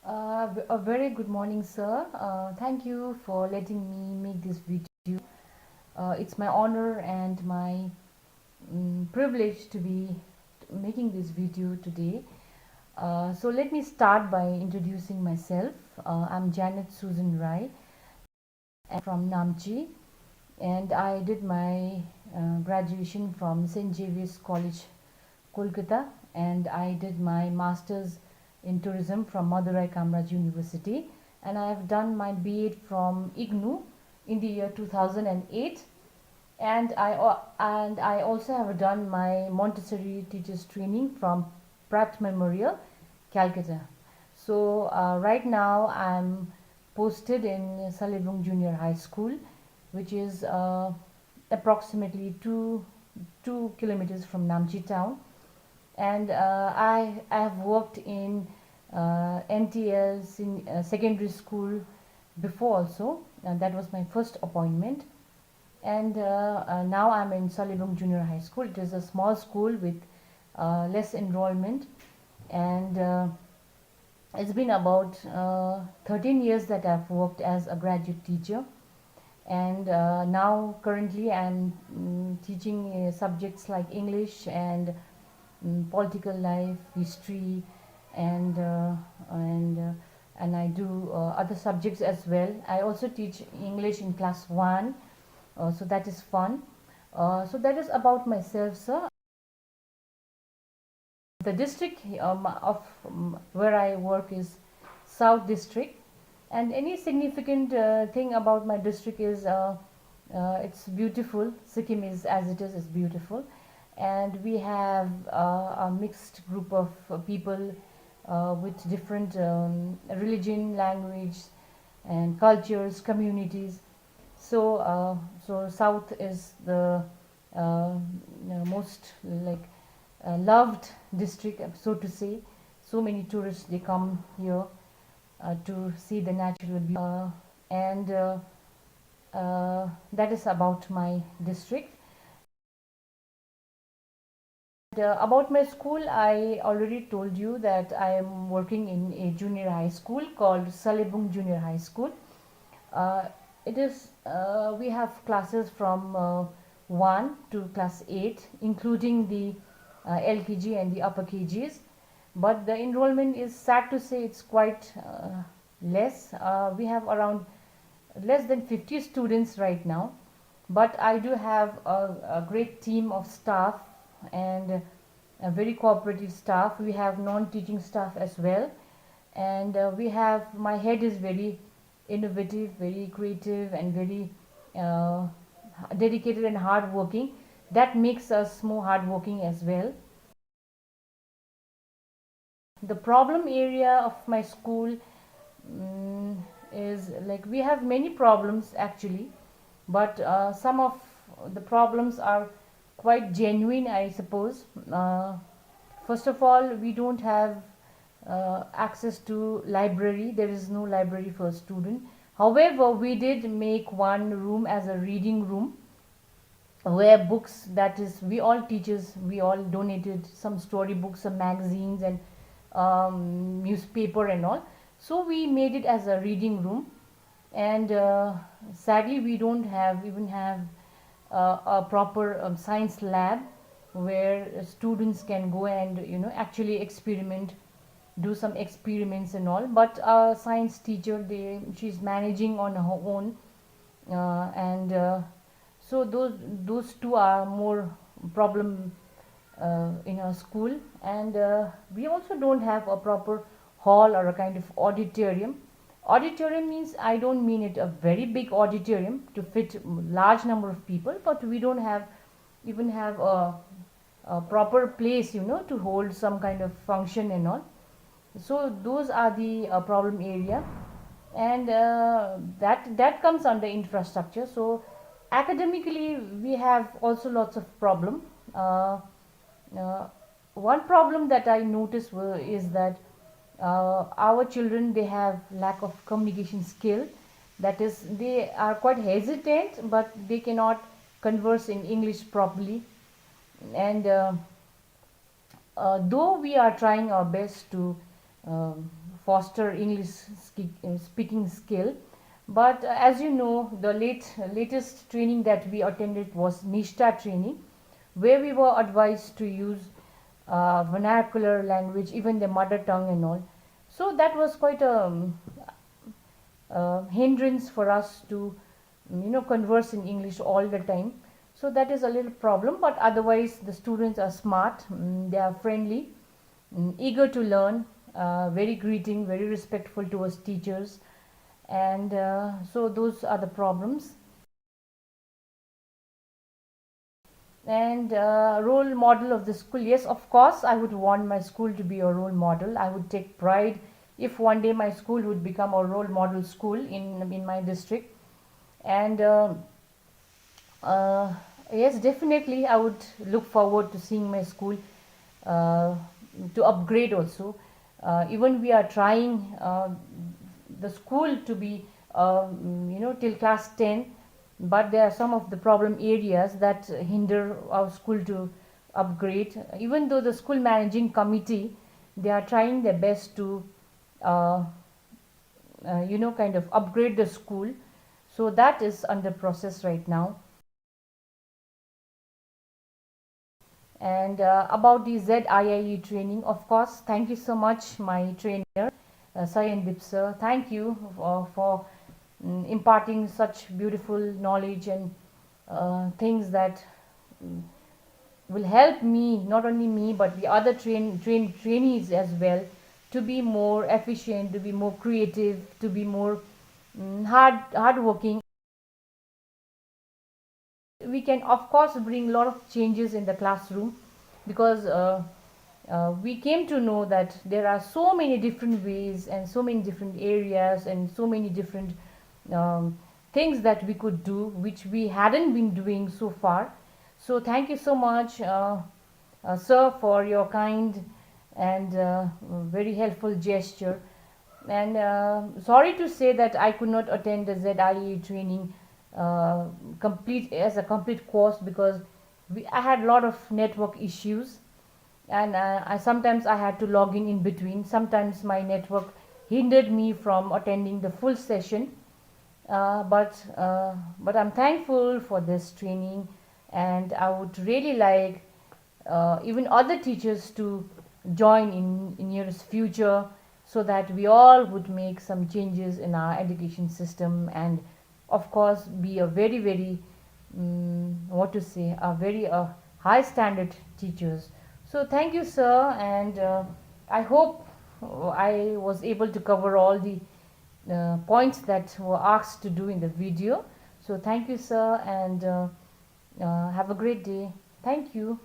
A very good morning, sir. Thank you for letting me make this video. It's my honor and my privilege to be making this video today. So let me start by introducing myself. I'm Janet Susan Rai. I'm from Namchi, and I did my graduation from St. Xavier's College, Kolkata, and I did my master's in tourism from Madurai Kamraj University, and I have done my B.Ed from IGNOU in the year 2008, and I also have done my Montessori teachers training from Pratt Memorial, Calcutta. So right now I'm posted in Salibung Junior High School, which is approximately two kilometers from Namchi town, and I have worked in NTL secondary school before also, and that was my first appointment. And now I'm in Salibung Junior High School. It is a small school with less enrollment, and it's been about 13 years that I've worked as a graduate teacher, and now currently I'm teaching subjects like English and political life, history, and and I do other subjects as well. I also teach English in class 1, so that is fun. So that is about myself, sir. The district of where I work is South District, and any significant thing about my district is it's beautiful. Sikkim is as it is beautiful, and we have a mixed group of people with different religion, language, and cultures, communities. So South is the most like loved district, so to say. So many tourists they come here to see the natural beauty, and that is about my district. About my school, I already told you that I am working in a junior high school called Salibung Junior High School. Uh, it is we have classes from 1 to class 8, including the LKG and the upper KGs. But the enrollment is, sad to say, it's quite less. We have around less than 50 students right now, but I do have a great team of staff and a very cooperative staff. We have non-teaching staff as well, and we have, my head is very innovative, very creative, and very uh, dedicated and hardworking. That makes us more hardworking as well. The problem area of my school mm, is like we have many problems actually, but some of the problems are quite genuine, I suppose. First of all, we don't have access to library. There is no library for a student. However, we did make one room as a reading room where books, that is, we all teachers, we all donated some storybooks, some magazines, and newspaper and all. So we made it as a reading room, and sadly we don't have even have a proper science lab where students can go and actually experiment, do some experiments and all. But a science teacher, she's managing on her own, and so those two are more problem in our school. And we also don't have a proper hall or a kind of auditorium. Auditorium means, I don't mean it a very big auditorium to fit large number of people, but we don't have even have a proper place to hold some kind of function and all. So those are the problem area, and that comes under infrastructure. So academically we have also lots of problem. Uh, One problem that I noticed is that our children, they have lack of communication skill. That is, they are quite hesitant, but they cannot converse in English properly. And though we are trying our best to um, foster English speaking skill. But as you know, the latest training that we attended was NISHTA training, where we were advised to use vernacular language, even the mother tongue and all. So that was quite a hindrance for us to converse in English all the time. So that is a little problem, but otherwise the students are smart, they are friendly, eager to learn, very greeting, very respectful towards teachers, and so those are the problems. And role model of the school, yes, of course I would want my school to be a role model. I would take pride if one day my school would become a role model school in my district. And uh, yes, definitely I would look forward to seeing my school uh, to upgrade also. Even we are trying the school to be till class 10, but there are some of the problem areas that hinder our school to upgrade. Even though the school managing committee, they are trying their best to uh, kind of upgrade the school, so that is under process right now. And about the ZIIE training, of course, thank you so much, my trainer, Sayendip sir. Thank you for imparting such beautiful knowledge and things that will help me, not only me, but the other trainees as well, to be more efficient, to be more creative, to be more hardworking. We can, of course, bring a lot of changes in the classroom, because we came to know that there are so many different ways and so many different areas and so many different um, things that we could do which we hadn't been doing so far. So thank you so much, sir, for your kind and very helpful gesture. And sorry to say that I could not attend the ZIE training complete as a complete course, because I had a lot of network issues, and I had to log in between. Sometimes my network hindered me from attending the full session, but I'm thankful for this training, and I would really like even other teachers to join in nearest future, so that we all would make some changes in our education system, and of course be a very very what to say, a very high standard teachers. So thank you, sir, and I hope I was able to cover all the points that were asked to do in the video. So thank you, sir, and have a great day. Thank you.